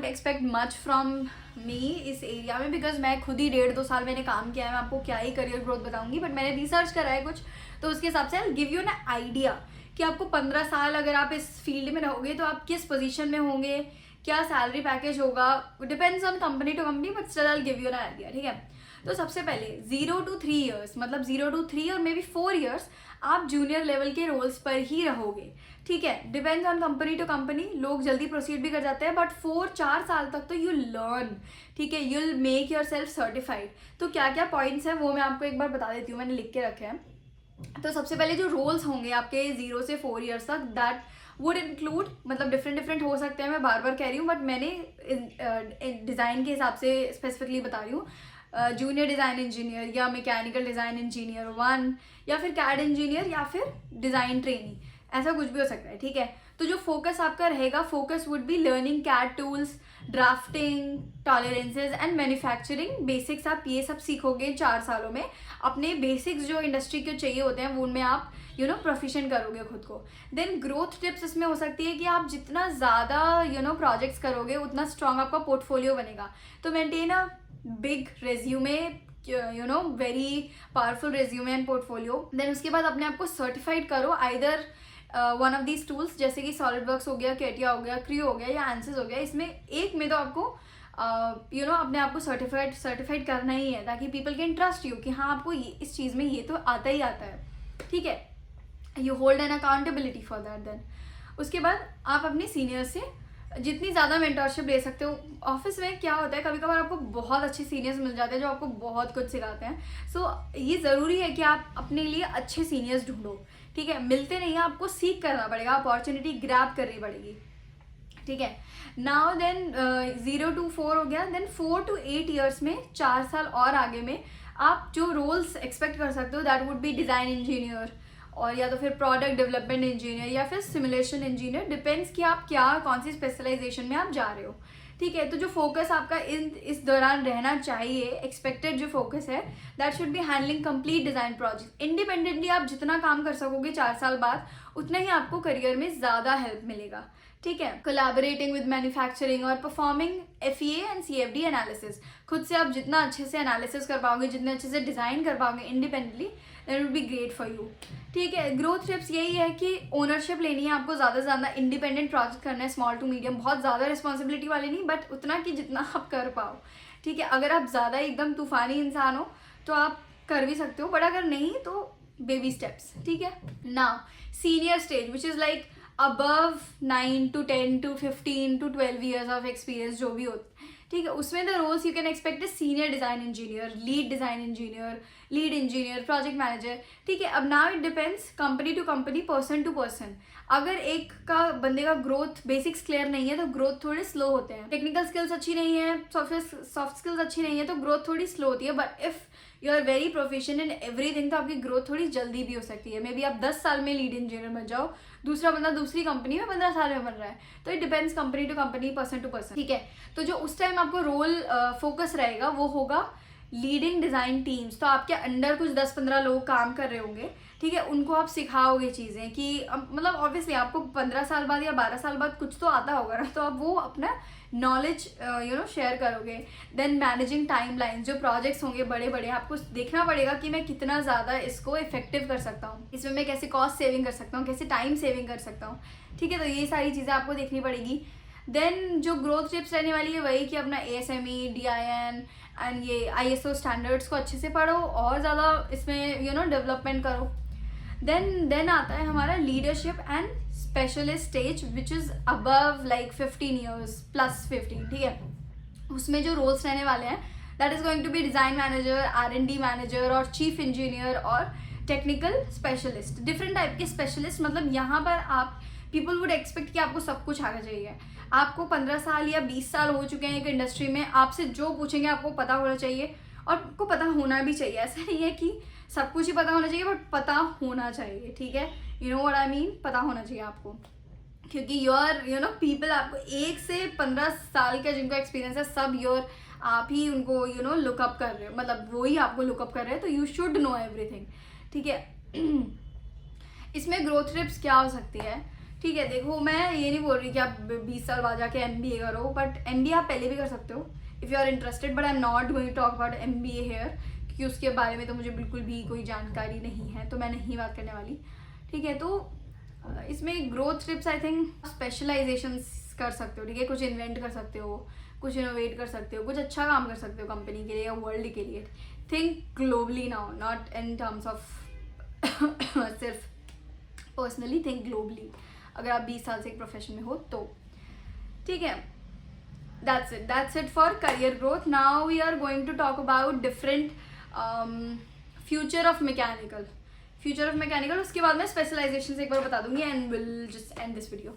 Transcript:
Expect much from me इस area में, because मैं खुद ही 1.5-2 साल मैंने काम किया है. मैं आपको क्या ही करियर ग्रोथ बताऊंगी, बट मैंने रिसर्च करा है कुछ, तो उसके हिसाब से आई गिव यू एन आइडिया कि आपको 15 साल अगर आप इस फील्ड में रहोगे तो आप किस पोजीशन में होंगे, क्या सैलरी पैकेज होगा. Depends on company to company, but still I give you an idea. ठीक है, तो सबसे पहले 0 to 3 years, मतलब 0 to 3 और मे बी 4 years आप जूनियर लेवल के रोल्स पर ही रहोगे. ठीक है, depends on company to company. लोग जल्दी प्रोसीड भी कर जाते हैं, बट 4 साल तक तो यू लर्न. ठीक है, you'll make your self certified. तो क्या क्या पॉइंट्स हैं वो मैं आपको एक बार बता देती हूँ, मैंने लिख के रखे हैं. तो सबसे पहले जो रोल्स होंगे आपके 0 से 4 years तक, दैट वुड इंक्लूड, मतलब डिफरेंट हो सकते हैं, मैं बार बार कह रही हूँ, बट मैंने डिज़ाइन के हिसाब से स्पेसिफिकली बता रही हूँ. जूनियर डिज़ाइन इंजीनियर या मैकेनिकल डिज़ाइन इंजीनियर 1, या फिर कैड इंजीनियर, या फिर डिज़ाइन ट्रेनी, ऐसा कुछ भी हो सकता है. ठीक है, तो जो फोकस आपका रहेगा, focus would be learning CAD tools, drafting, tolerances and manufacturing basics. आप ये सब सीखोगे 4 सालों में. अपने बेसिक्स जो इंडस्ट्री के चाहिए होते हैं वो उनमें आप प्रोफिशिएंट करोगे खुद को. देन ग्रोथ टिप्स इसमें हो सकती है कि आप जितना ज़्यादा प्रोजेक्ट्स करोगे उतना स्ट्रॉन्ग आपका पोर्टफोलियो बनेगा. तो maintain a big resume, very powerful resume and portfolio. Then उसके बाद अपने आप को सर्टिफाइड करो either one of these tools, जैसे कि सॉलिडवर्क्स हो गया, कैटिया हो गया, क्रियो हो गया, या एंसिस हो गया. इसमें एक में तो आपको अपने आप को सर्टिफाइड करना ही है, ताकि पीपल कैन ट्रस्ट यू कि हाँ आपको इस चीज़ में ये तो आता ही आता है. ठीक है, you hold an accountability for that. Then उसके बाद आप अपने सीनियर से जितनी ज़्यादा मेंटरशिप ले सकते हो. ऑफिस में क्या होता है, कभी कभार आपको बहुत अच्छे सीनियर्स मिल जाते हैं जो आपको बहुत कुछ सिखाते हैं. सो ये ज़रूरी है कि आप अपने लिए अच्छे सीनियर्स ढूंढो. ठीक है, मिलते नहीं है, आपको सीख करना पड़ेगा, अपॉर्चुनिटी ग्रैब करनी पड़ेगी. ठीक है, नाउ देन 0 to 4 हो गया. देन 4 to 8 years में, 4 साल और आगे में, आप जो रोल्स एक्सपेक्ट कर सकते हो that would be design engineer, और या तो फिर प्रोडक्ट डेवलपमेंट इंजीनियर, या फिर सिमुलेशन इंजीनियर. डिपेंड्स कि आप कौन सी स्पेशलाइजेशन में आप जा रहे हो. ठीक है, तो जो फोकस आपका इस दौरान रहना चाहिए, एक्सपेक्टेड जो फोकस है, that should be handling complete design project. Independently आप जितना काम कर सकोगे 4 साल बाद, उतना ही आपको करियर में ज़्यादा हेल्प मिलेगा. ठीक है, कोलैबोरेटिंग विद मैन्युफैक्चरिंग और performing FEA and CFD analysis. खुद से आप जितना अच्छे से एनालिसिस कर पाओगे, जितने अच्छे से डिज़ाइन कर पाओगे independently, that would be great for you. ठीक है, ग्रोथ टिप्स यही है कि ओनरशिप लेनी है आपको, ज़्यादा से ज़्यादा इंडिपेंडेंट प्रोजेक्ट करना है, स्मॉल टू मीडियम, बहुत ज़्यादा रिस्पॉन्सिबिलिटी वाले नहीं, बट उतना कि जितना आप कर पाओ. ठीक है, अगर आप ज़्यादा एकदम तूफानी इंसान हो तो आप कर भी सकते हो, बट अगर नहीं तो बेबी स्टेप्स. ठीक है, now senior stage which is like above 9 to 10 to 15 to 12 years of experience, जो भी हो. ठीक है, उसमें the roles you can expect है senior design engineer, lead design engineer, lead engineer, project manager. ठीक है, अब now it depends company to company, person to person. अगर एक का बंदे का ग्रोथ बेसिक्स क्लियर नहीं है तो ग्रोथ थोड़ी स्लो होते हैं. टेक्निकल स्किल्स अच्छी नहीं है, सॉफ्ट स्किल्स अच्छी नहीं है, तो ग्रोथ थोड़ी स्लो होती है. But if you are very proficient in everything, तो आपकी ग्रोथ थोड़ी जल्दी भी हो सकती है. मे बी आप 10 साल में लीड इंजीनियर बन जाओ, दूसरा बंदा दूसरी कंपनी में 15 साल में बन रहा है. तो it depends company to company, person to person. ठीक है, तो जो उस टाइम आपको रोल फोकस रहेगा वो होगा लीडिंग डिज़ाइन टीम्स. तो आपके अंडर कुछ 10-15 लोग काम कर रहे होंगे. ठीक है, उनको आप सिखाओगे चीज़ें कि मतलब ऑब्वियसली आपको 15 साल बाद या 12 साल बाद कुछ तो आता होगा ना, तो आप वो अपना नॉलेज शेयर करोगे. देन मैनेजिंग टाइमलाइन, जो प्रोजेक्ट्स होंगे बड़े बड़े, आपको देखना पड़ेगा कि मैं कितना ज़्यादा इसको इफेक्टिव कर सकता हूँ, इसमें मैं कैसे कॉस्ट सेविंग कर सकता हूँ, कैसे टाइम सेविंग कर सकता हूँ. ठीक है, तो ये सारी चीज़ें आपको देखनी पड़ेगी. देन जो ग्रोथ टिप्स रहने वाली है वही कि अपना ASME, DIN एंड ये ISO स्टैंडर्ड्स को अच्छे से पढ़ो और ज़्यादा इसमें डेवलपमेंट करो. देन आता है हमारा leadership and specialist stage which is above like 15 years plus 15. ठीक है, उसमें जो रोल्स रहने वाले हैं that is going to be design manager, R&D manager, और चीफ इंजीनियर, और टेक्निकल स्पेशलिस्ट. डिफरेंट टाइप के स्पेशलिस्ट, मतलब यहाँ पर आप पीपल वुड एक्सपेक्ट कि आपको सब कुछ आना चाहिए. आपको 15 साल या 20 साल हो चुके हैं एक इंडस्ट्री में, आपसे जो पूछेंगे आपको पता होना चाहिए, और आपको पता होना भी चाहिए. ऐसा नहीं है कि सब कुछ ही पता होना चाहिए, बट पता होना चाहिए. ठीक है, you know what I mean, पता होना चाहिए आपको, क्योंकि योर पीपल आपको 1 से 15 साल का जिनको एक्सपीरियंस है, सब आप ही उनको लुकअप कर रहे हो, मतलब वो ही आपको लुकअप कर रहे हैं, तो यू शुड नो एवरीथिंग. ठीक है, इसमें ग्रोथ टिप्स क्या हो सकती है ठीक है, देखो मैं ये नहीं बोल रही कि आप 20 साल बाद जाके MBA करो, बट MBA आप पहले भी कर सकते हो if you are interested, but I am not going to talk about MBA here, क्योंकि उसके बारे में तो मुझे बिल्कुल भी कोई जानकारी नहीं है, तो मैं नहीं बात करने वाली। ठीक है, तो इसमें growth tips I think specialisation कर सकते हो। ठीक है, कुछ इन्वेंट कर सकते हो, कुछ इनोवेट कर सकते हो, कुछ अच्छा काम कर सकते हो कंपनी के लिए या वर्ल्ड के लिए। Think globally now, not in terms of सिर्फ पर्सनली, थिंक ग्लोबली। अगर आप 20 साल से एक प्रोफेशन में हो तो ठीक है। That's it for career growth. Now we are going to talk about different future of mechanical. उसके बाद मैं स्पेशलाइजेशन से एक बार बता दूंगी and will just end this video.